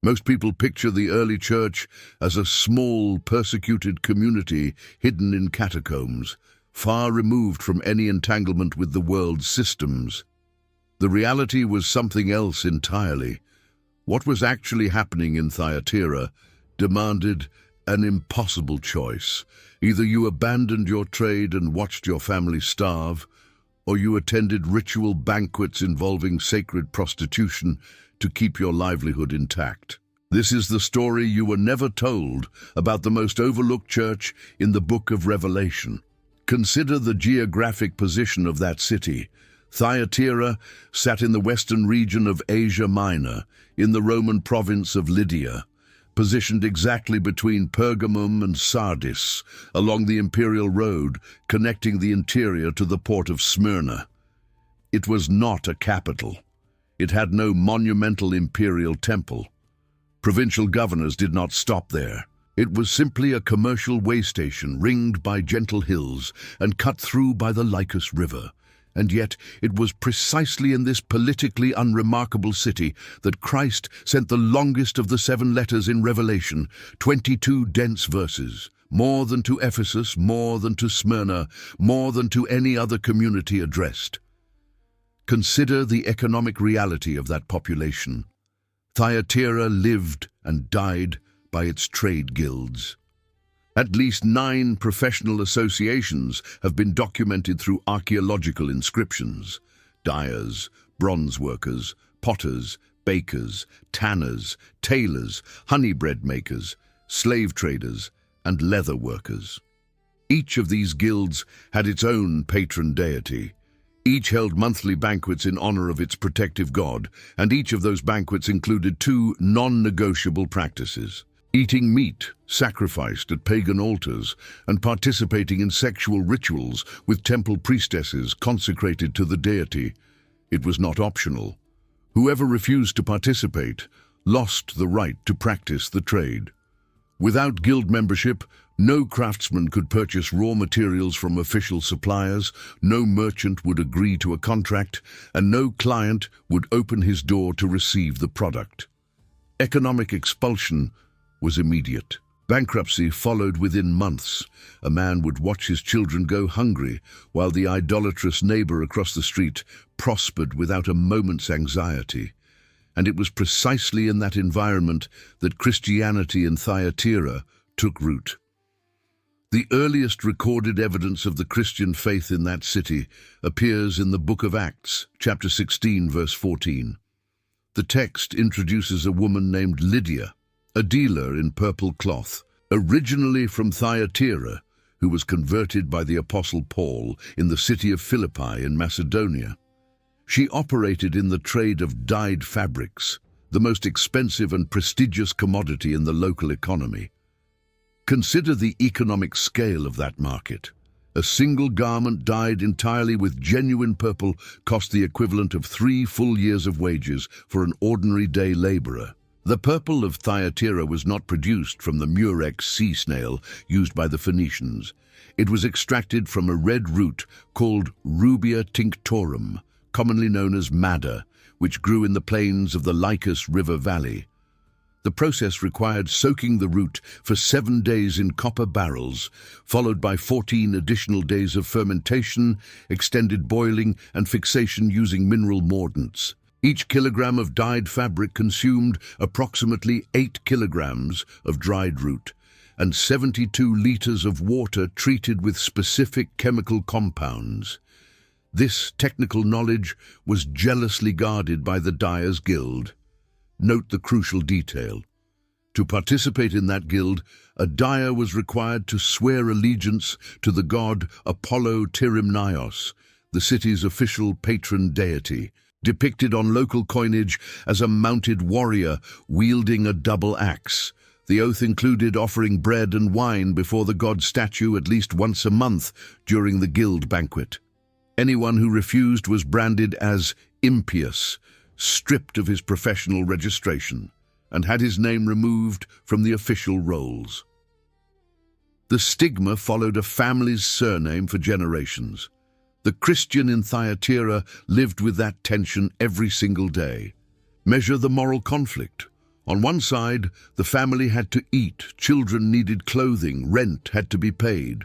Most people picture the early church as a small, persecuted community hidden in catacombs, far removed from any entanglement with the world's systems. The reality was something else entirely. What was actually happening in Thyatira demanded an impossible choice. Either you abandoned your trade and watched your family starve, or you attended ritual banquets involving sacred prostitution to keep your livelihood intact. This is the story you were never told about the most overlooked church in the book of Revelation. Consider the geographic position of that city. Thyatira sat in the western region of Asia Minor, in the Roman province of Lydia, positioned exactly between Pergamum and Sardis, along the imperial road connecting the interior to the port of Smyrna. It was not a capital. It had no monumental imperial temple. Provincial governors did not stop there. It was simply a commercial way station ringed by gentle hills and cut through by the Lycus River. And yet it was precisely in this politically unremarkable city that Christ sent the longest of the 7 letters in Revelation, 22 dense verses, more than to Ephesus, more than to Smyrna, more than to any other community addressed. Consider the economic reality of that population. Thyatira lived and died by its trade guilds. At least 9 professional associations have been documented through archaeological inscriptions. Dyers, bronze workers, potters, bakers, tanners, tailors, honey bread makers, slave traders, and leather workers. Each of these guilds had its own patron deity. Each held monthly banquets in honor of its protective god, and each of those banquets included 2 non-negotiable practices: eating meat sacrificed at pagan altars and participating in sexual rituals with temple priestesses consecrated to the deity. It was not optional. Whoever refused to participate lost the right to practice the trade. Without guild membership, no craftsman could purchase raw materials from official suppliers, no merchant would agree to a contract, and no client would open his door to receive the product. Economic expulsion was immediate. Bankruptcy followed within months. A man would watch his children go hungry, while the idolatrous neighbor across the street prospered without a moment's anxiety. And it was precisely in that environment that Christianity in Thyatira took root. The earliest recorded evidence of the Christian faith in that city appears in the book of Acts, chapter 16, verse 14. The text introduces a woman named Lydia, a dealer in purple cloth, originally from Thyatira, who was converted by the Apostle Paul in the city of Philippi in Macedonia. She operated in the trade of dyed fabrics, the most expensive and prestigious commodity in the local economy. Consider the economic scale of that market. A single garment dyed entirely with genuine purple cost the equivalent of 3 full years of wages for an ordinary day laborer. The purple of Thyatira was not produced from the murex sea snail used by the Phoenicians. It was extracted from a red root called Rubia tinctorum, commonly known as madder, which grew in the plains of the Lycus River Valley. The process required soaking the root for 7 days in copper barrels, followed by 14 additional days of fermentation, extended boiling, and fixation using mineral mordants. Each kilogram of dyed fabric consumed approximately 8 kilograms of dried root and 72 liters of water treated with specific chemical compounds. This technical knowledge was jealously guarded by the Dyers Guild. Note the crucial detail. To participate in that guild, a dyer was required to swear allegiance to the god Apollo Tyrimnios, the city's official patron deity, depicted on local coinage as a mounted warrior wielding a double axe. The oath included offering bread and wine before the god's statue at least once a month during the guild banquet. Anyone who refused was branded as impious, stripped of his professional registration, and had his name removed from the official rolls. The stigma followed a family's surname for generations. The Christian in Thyatira lived with that tension every single day. Measure the moral conflict. On one side, the family had to eat, children needed clothing, rent had to be paid.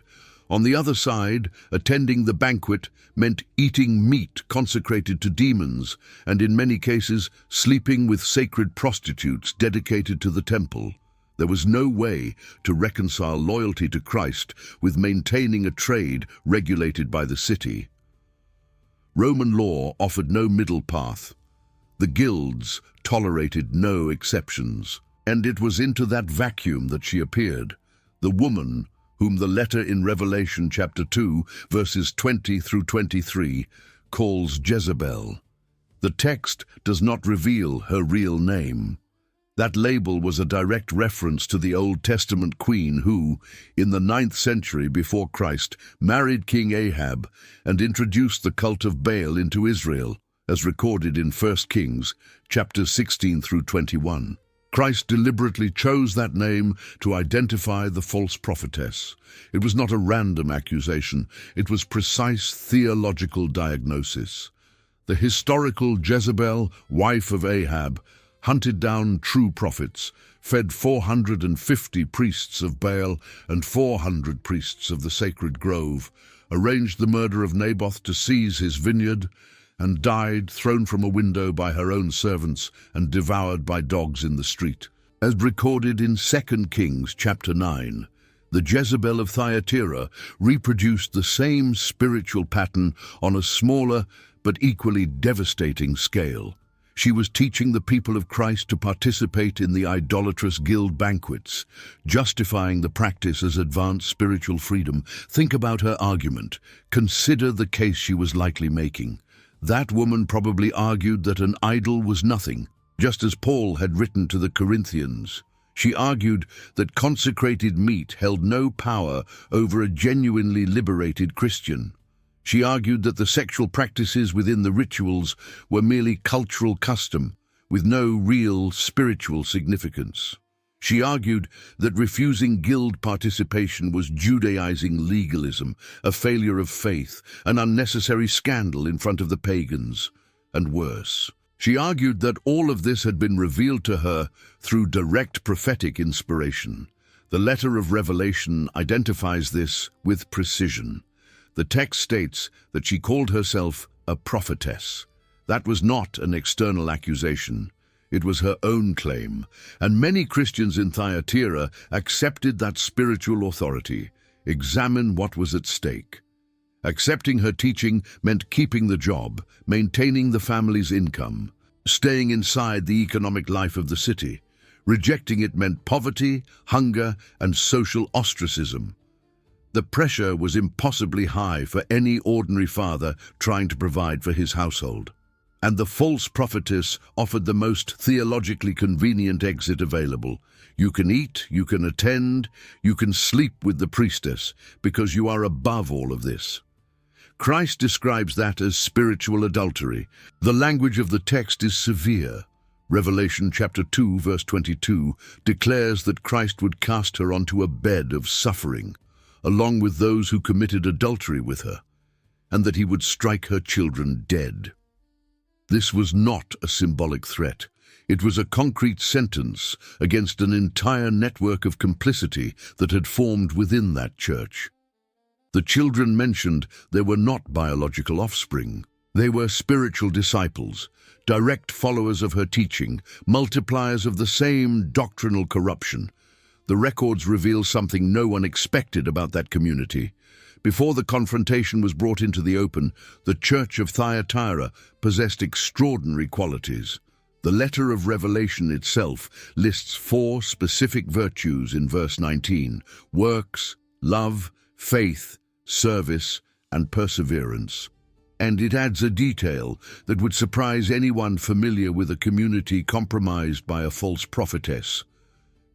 On the other side, attending the banquet meant eating meat consecrated to demons, and in many cases, sleeping with sacred prostitutes dedicated to the temple. There was no way to reconcile loyalty to Christ with maintaining a trade regulated by the city. Roman law offered no middle path. The guilds tolerated no exceptions, and it was into that vacuum that she appeared, the woman whom the letter in Revelation chapter 2, verses 20 through 23, calls Jezebel. The text does not reveal her real name. That label was a direct reference to the Old Testament queen who, in the 9th century before Christ, married King Ahab and introduced the cult of Baal into Israel, as recorded in 1 Kings, chapters 16 through 21. Christ deliberately chose that name to identify the false prophetess. It was not a random accusation, it was precise theological diagnosis. The historical Jezebel, wife of Ahab, hunted down true prophets, fed 450 priests of Baal and 400 priests of the sacred grove, arranged the murder of Naboth to seize his vineyard, and died thrown from a window by her own servants and devoured by dogs in the street. As recorded in 2 Kings chapter 9, the Jezebel of Thyatira reproduced the same spiritual pattern on a smaller but equally devastating scale. She was teaching the people of Christ to participate in the idolatrous guild banquets, justifying the practice as advanced spiritual freedom. Think about her argument. Consider the case she was likely making. That woman probably argued that an idol was nothing, just as Paul had written to the Corinthians. She argued that consecrated meat held no power over a genuinely liberated Christian. She argued that the sexual practices within the rituals were merely cultural custom, with no real spiritual significance. She argued that refusing guild participation was Judaizing legalism, a failure of faith, an unnecessary scandal in front of the pagans, and worse. She argued that all of this had been revealed to her through direct prophetic inspiration. The letter of Revelation identifies this with precision. The text states that she called herself a prophetess. That was not an external accusation. It was her own claim, and many Christians in Thyatira accepted that spiritual authority. Examine what was at stake. Accepting her teaching meant keeping the job, maintaining the family's income, staying inside the economic life of the city. Rejecting it meant poverty, hunger, and social ostracism. The pressure was impossibly high for any ordinary father trying to provide for his household. And the false prophetess offered the most theologically convenient exit available. You can eat, you can attend, you can sleep with the priestess, because you are above all of this. Christ describes that as spiritual adultery. The language of the text is severe. Revelation chapter 2, verse 22 declares that Christ would cast her onto a bed of suffering, along with those who committed adultery with her, and that he would strike her children dead. This was not a symbolic threat. It was a concrete sentence against an entire network of complicity that had formed within that church. The children mentioned there were not biological offspring. They were spiritual disciples, direct followers of her teaching, multipliers of the same doctrinal corruption. The records reveal something no one expected about that community. Before the confrontation was brought into the open, the Church of Thyatira possessed extraordinary qualities. The letter of Revelation itself lists 4 specific virtues in verse 19: works, love, faith, service, and perseverance. And it adds a detail that would surprise anyone familiar with a community compromised by a false prophetess.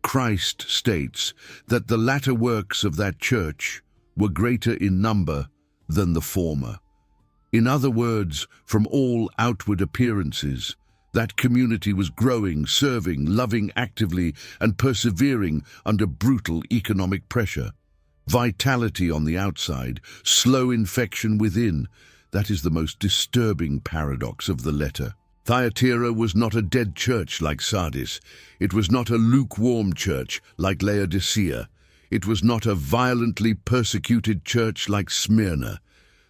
Christ states that the latter works of that church were greater in number than the former. In other words, from all outward appearances, that community was growing, serving, loving actively, and persevering under brutal economic pressure. Vitality on the outside, slow infection within. That is the most disturbing paradox of the letter. Thyatira was not a dead church like Sardis. It was not a lukewarm church like Laodicea. It was not a violently persecuted church like Smyrna.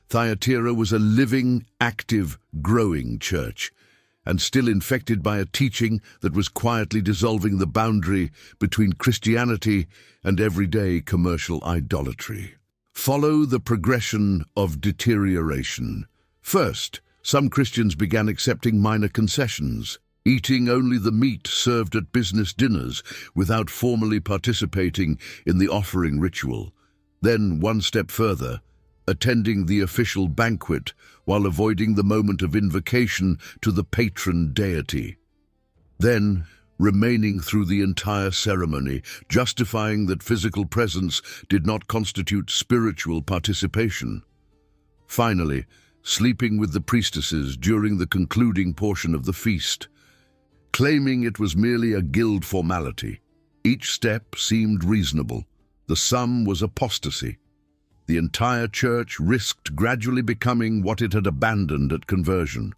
Thyatira was a living, active, growing church, and still infected by a teaching that was quietly dissolving the boundary between Christianity and everyday commercial idolatry. Follow the progression of deterioration. First, some Christians began accepting minor concessions, eating only the meat served at business dinners without formally participating in the offering ritual. Then, one step further, attending the official banquet while avoiding the moment of invocation to the patron deity. Then, remaining through the entire ceremony, justifying that physical presence did not constitute spiritual participation. Finally, sleeping with the priestesses during the concluding portion of the feast, claiming it was merely a guild formality. Each step seemed reasonable. The sum was apostasy. The entire church risked gradually becoming what it had abandoned at conversion,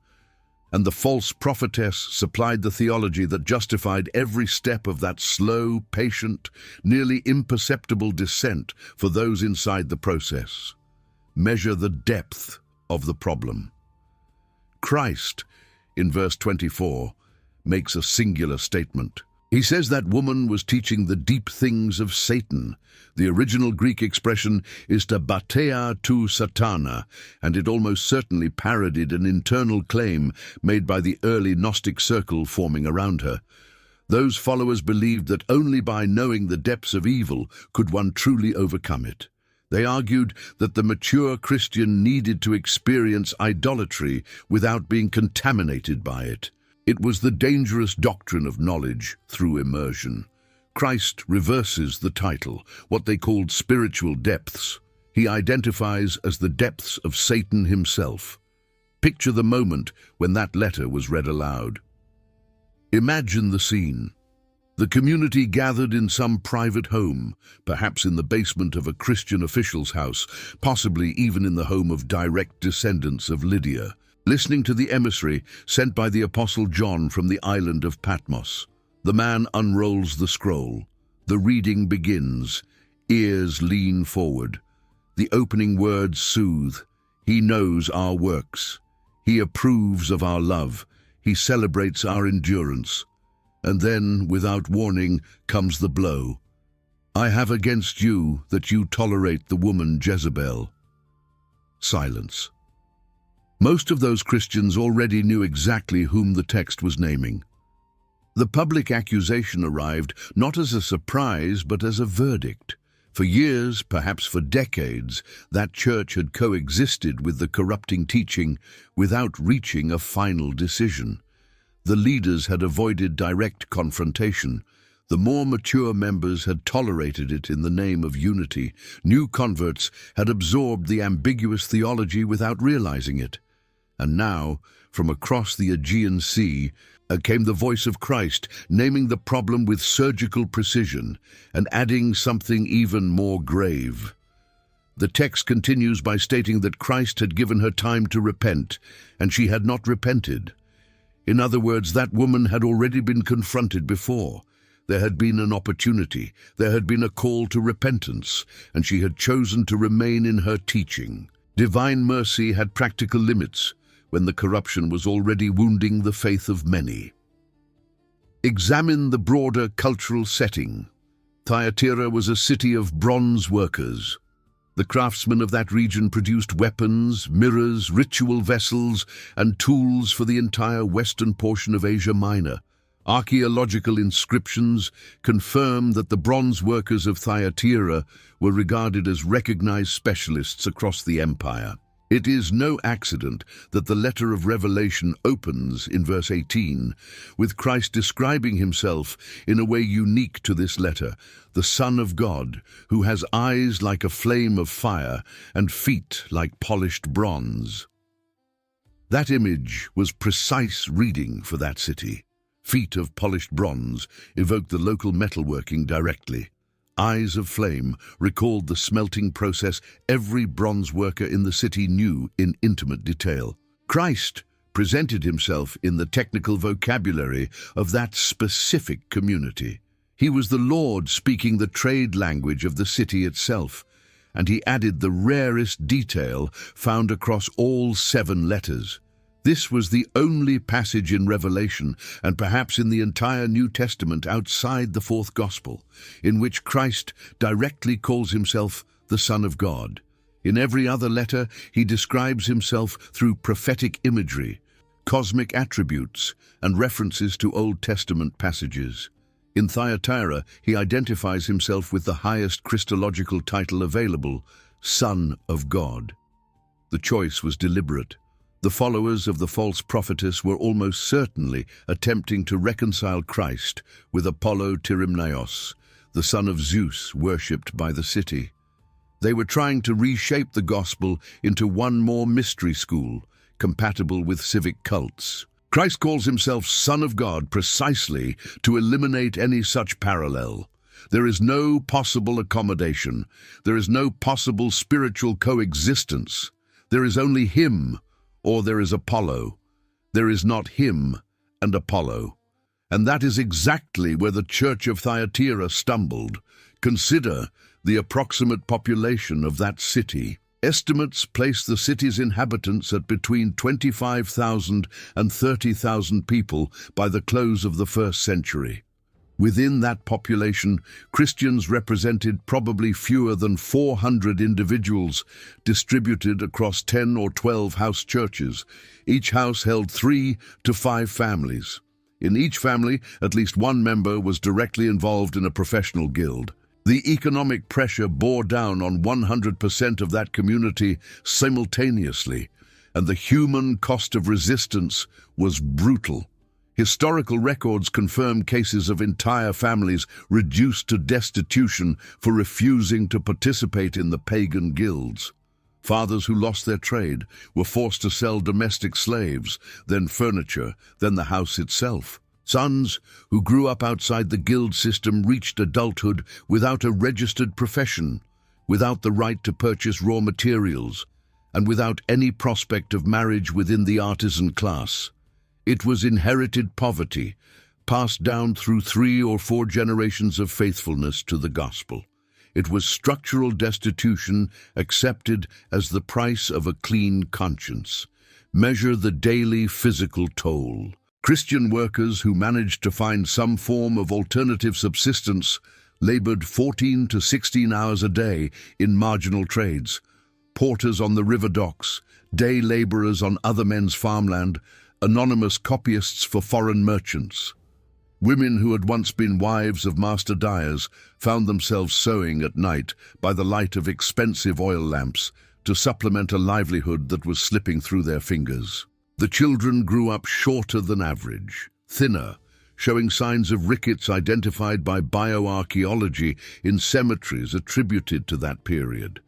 and the false prophetess supplied the theology that justified every step of that slow, patient, nearly imperceptible descent for those inside the process. Measure the depth of the problem. Christ, in verse 24, makes a singular statement. He says that woman was teaching the deep things of Satan. The original Greek expression is to bateia tou satana, and it almost certainly parodied an internal claim made by the early Gnostic circle forming around her. Those followers believed that only by knowing the depths of evil could one truly overcome it. They argued that the mature Christian needed to experience idolatry without being contaminated by it. It was the dangerous doctrine of knowledge through immersion. Christ reverses the title, what they called spiritual depths. He identifies as the depths of Satan himself. Picture the moment when that letter was read aloud. Imagine the scene. The community gathered in some private home, perhaps in the basement of a Christian official's house, possibly even in the home of direct descendants of Lydia, listening to the emissary sent by the Apostle John from the island of Patmos. The man unrolls the scroll. The reading begins. Ears lean forward. The opening words soothe. He knows our works. He approves of our love. He celebrates our endurance. And then, without warning, comes the blow. I have against you that you tolerate the woman Jezebel. Silence. Most of those Christians already knew exactly whom the text was naming. The public accusation arrived not as a surprise but as a verdict. For years, perhaps for decades, that church had coexisted with the corrupting teaching without reaching a final decision. The leaders had avoided direct confrontation. The more mature members had tolerated it in the name of unity. New converts had absorbed the ambiguous theology without realizing it. And now, from across the Aegean Sea, came the voice of Christ, naming the problem with surgical precision and adding something even more grave. The text continues by stating that Christ had given her time to repent, and she had not repented. In other words, that woman had already been confronted before. There had been an opportunity, there had been a call to repentance, and she had chosen to remain in her teaching. Divine mercy had practical limits when the corruption was already wounding the faith of many. Examine the broader cultural setting. Thyatira was a city of bronze workers. The craftsmen of that region produced weapons, mirrors, ritual vessels, and tools for the entire western portion of Asia Minor. Archaeological inscriptions confirm that the bronze workers of Thyatira were regarded as recognized specialists across the empire. It is no accident that the letter of Revelation opens in verse 18 with Christ describing himself in a way unique to this letter, the Son of God, who has eyes like a flame of fire and feet like polished bronze. That image was precise reading for that city. Feet of polished bronze evoked the local metalworking directly. Eyes of flame recalled the smelting process every bronze worker in the city knew in intimate detail. Christ presented himself in the technical vocabulary of that specific community. He was the Lord speaking the trade language of the city itself, and he added the rarest detail found across all 7 letters. This was the only passage in Revelation, and perhaps in the entire New Testament outside the 4th Gospel, in which Christ directly calls himself the Son of God. In every other letter, he describes himself through prophetic imagery, cosmic attributes, and references to Old Testament passages. In Thyatira, he identifies himself with the highest Christological title available, Son of God. The choice was deliberate. The followers of the false prophetess were almost certainly attempting to reconcile Christ with Apollo Tyrimnaos, the son of Zeus worshipped by the city. They were trying to reshape the gospel into one more mystery school, compatible with civic cults. Christ calls himself Son of God precisely to eliminate any such parallel. There is no possible accommodation. There is no possible spiritual coexistence. There is only him, or there is Apollo. There is not him and Apollo. And that is exactly where the Church of Thyatira stumbled. Consider the approximate population of that city. Estimates place the city's inhabitants at between 25,000 and 30,000 people by the close of the 1st century. Within that population, Christians represented probably fewer than 400 individuals distributed across 10 or 12 house churches. Each house held 3 to 5 families. In each family, at least one member was directly involved in a professional guild. The economic pressure bore down on 100% of that community simultaneously, and the human cost of resistance was brutal. Historical records confirm cases of entire families reduced to destitution for refusing to participate in the pagan guilds. Fathers who lost their trade were forced to sell domestic slaves, then furniture, then the house itself. Sons who grew up outside the guild system reached adulthood without a registered profession, without the right to purchase raw materials, and without any prospect of marriage within the artisan class. It was inherited poverty, passed down through 3 or 4 generations of faithfulness to the gospel. It was structural destitution accepted as the price of a clean conscience. Measure the daily physical toll. Christian workers who managed to find some form of alternative subsistence labored 14 to 16 hours a day in marginal trades. Porters on the river docks, day laborers on other men's farmland, anonymous copyists for foreign merchants. Women who had once been wives of master dyers found themselves sewing at night by the light of expensive oil lamps to supplement a livelihood that was slipping through their fingers. The children grew up shorter than average, thinner, showing signs of rickets identified by bioarchaeology in cemeteries attributed to that period.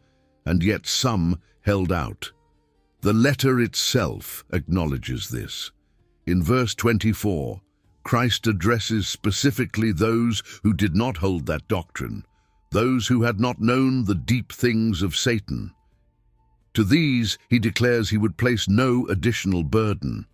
And yet some held out. The letter itself acknowledges this. In verse 24, Christ addresses specifically those who did not hold that doctrine, those who had not known the deep things of Satan. To these, he declares he would place no additional burden.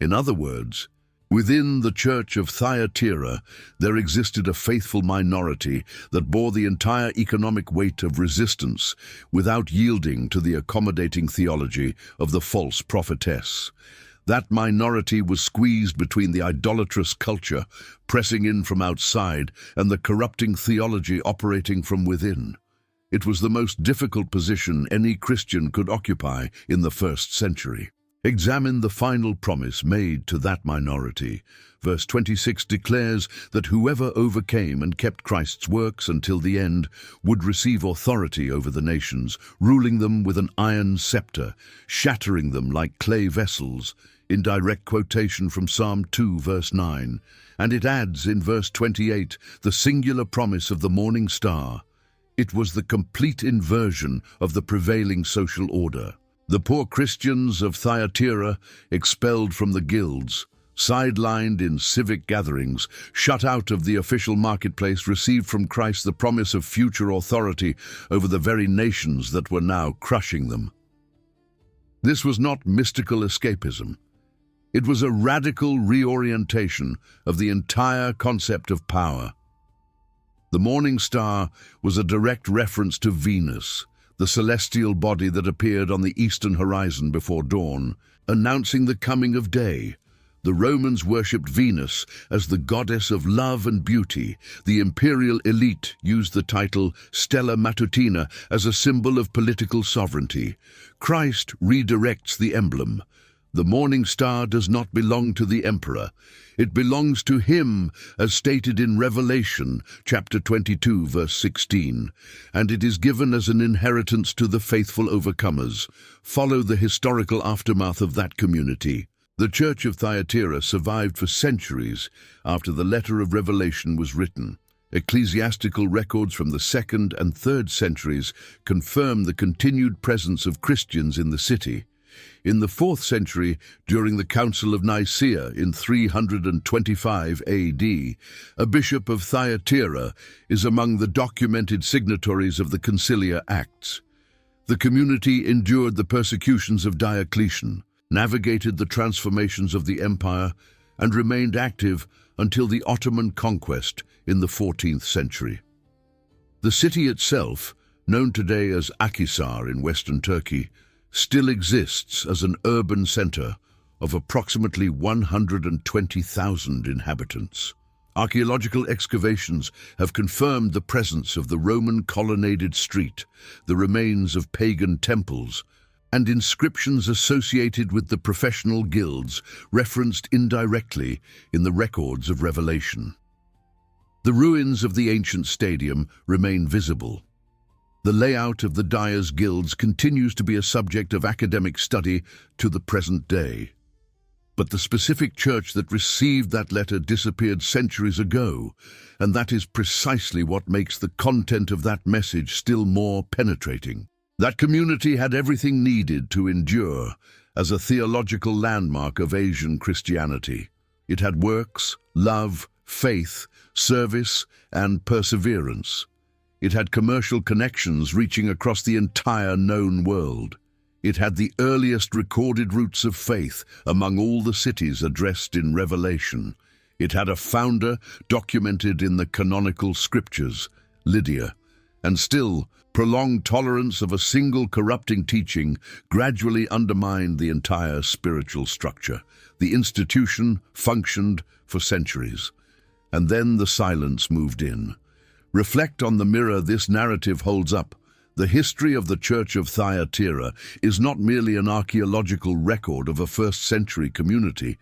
In other words, within the Church of Thyatira, there existed a faithful minority that bore the entire economic weight of resistance without yielding to the accommodating theology of the false prophetess. That minority was squeezed between the idolatrous culture pressing in from outside and the corrupting theology operating from within. It was the most difficult position any Christian could occupy in the 1st century. Examine the final promise made to that minority. Verse 26 declares that whoever overcame and kept Christ's works until the end would receive authority over the nations, ruling them with an iron scepter, shattering them like clay vessels, in direct quotation from Psalm 2, verse 9. And it adds in verse 28 the singular promise of the morning star. It was the complete inversion of the prevailing social order. The poor Christians of Thyatira, expelled from the guilds, sidelined in civic gatherings, shut out of the official marketplace, received from Christ the promise of future authority over the very nations that were now crushing them. This was not mystical escapism. It was a radical reorientation of the entire concept of power. The morning star was a direct reference to Venus, the celestial body that appeared on the eastern horizon before dawn, announcing the coming of day. The Romans worshipped Venus as the goddess of love and beauty. The imperial elite used the title Stella Matutina as a symbol of political sovereignty. Christ redirects the emblem. The morning star does not belong to the emperor. It belongs to him, as stated in Revelation, chapter 22, verse 16, and it is given as an inheritance to the faithful overcomers. Follow the historical aftermath of that community. The Church of Thyatira survived for centuries after the letter of Revelation was written. Ecclesiastical records from the 2nd and 3rd centuries confirm the continued presence of Christians in the city. In the 4th century, during the Council of Nicaea in 325 AD, a bishop of Thyatira is among the documented signatories of the Conciliar Acts. The community endured the persecutions of Diocletian, navigated the transformations of the empire, and remained active until the Ottoman conquest in the 14th century. The city itself, known today as Akhisar in western Turkey, still exists as an urban center of approximately 120,000 inhabitants. Archaeological excavations have confirmed the presence of the Roman colonnaded street, the remains of pagan temples, and inscriptions associated with the professional guilds referenced indirectly in the records of Revelation. The ruins of the ancient stadium remain visible. The layout of the dyers' guilds continues to be a subject of academic study to the present day. But the specific church that received that letter disappeared centuries ago, and that is precisely what makes the content of that message still more penetrating. That community had everything needed to endure as a theological landmark of Asian Christianity. It had works, love, faith, service, and perseverance. It had commercial connections reaching across the entire known world. It had the earliest recorded roots of faith among all the cities addressed in Revelation. It had a founder documented in the canonical scriptures, Lydia, and still, prolonged tolerance of a single corrupting teaching gradually undermined the entire spiritual structure. The institution functioned for centuries, and then the silence moved in. Reflect on the mirror this narrative holds up. The history of the Church of Thyatira is not merely an archaeological record of a first-century community.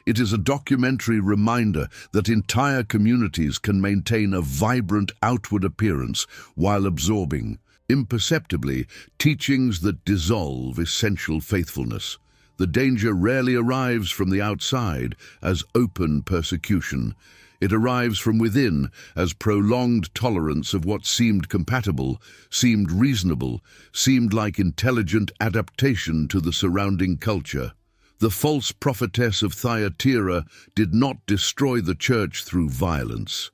It is a documentary reminder that entire communities can maintain a vibrant outward appearance while absorbing, imperceptibly, teachings that dissolve essential faithfulness. The danger rarely arrives from the outside as open persecution. It arrives from within as prolonged tolerance of what seemed compatible, seemed reasonable, seemed like intelligent adaptation to the surrounding culture. The false prophetess of Thyatira did not destroy the church through violence.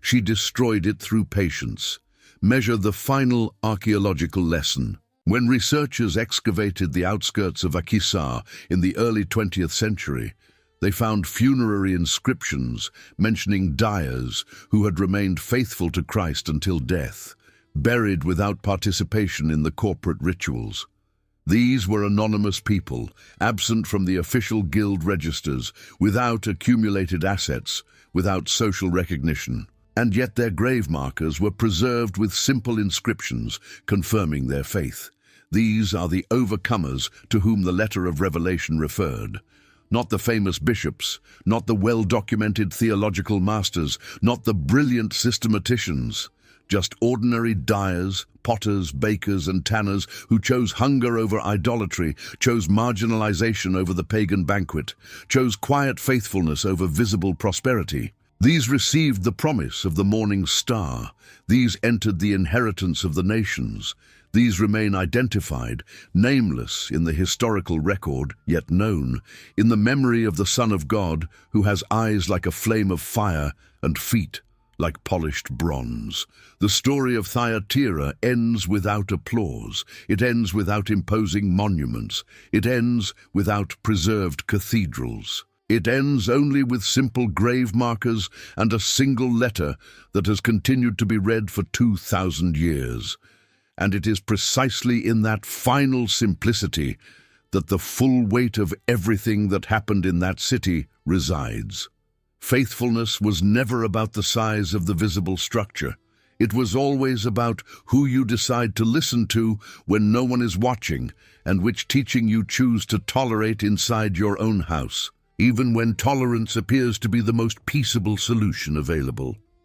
She destroyed it through patience. Measure the final archaeological lesson. When researchers excavated the outskirts of Akhisar in the early 20th century, they found funerary inscriptions mentioning dyers who had remained faithful to Christ until death, buried without participation in the corporate rituals. These were anonymous people, absent from the official guild registers, without accumulated assets, without social recognition. And yet their grave markers were preserved with simple inscriptions confirming their faith. These are the overcomers to whom the letter of Revelation referred. Not the famous bishops, not the well-documented theological masters, not the brilliant systematicians, just ordinary dyers, potters, bakers, and tanners who chose hunger over idolatry, chose marginalization over the pagan banquet, chose quiet faithfulness over visible prosperity. These received the promise of the morning star. These entered the inheritance of the nations. These remain identified, nameless in the historical record, yet known, in the memory of the Son of God, who has eyes like a flame of fire and feet like polished bronze. The story of Thyatira ends without applause. It ends without imposing monuments. It ends without preserved cathedrals. It ends only with simple grave markers and a single letter that has continued to be read for 2,000 years. And it is precisely in that final simplicity that the full weight of everything that happened in that city resides. Faithfulness was never about the size of the visible structure. It was always about who you decide to listen to when no one is watching, and which teaching you choose to tolerate inside your own house, even when tolerance appears to be the most peaceable solution available.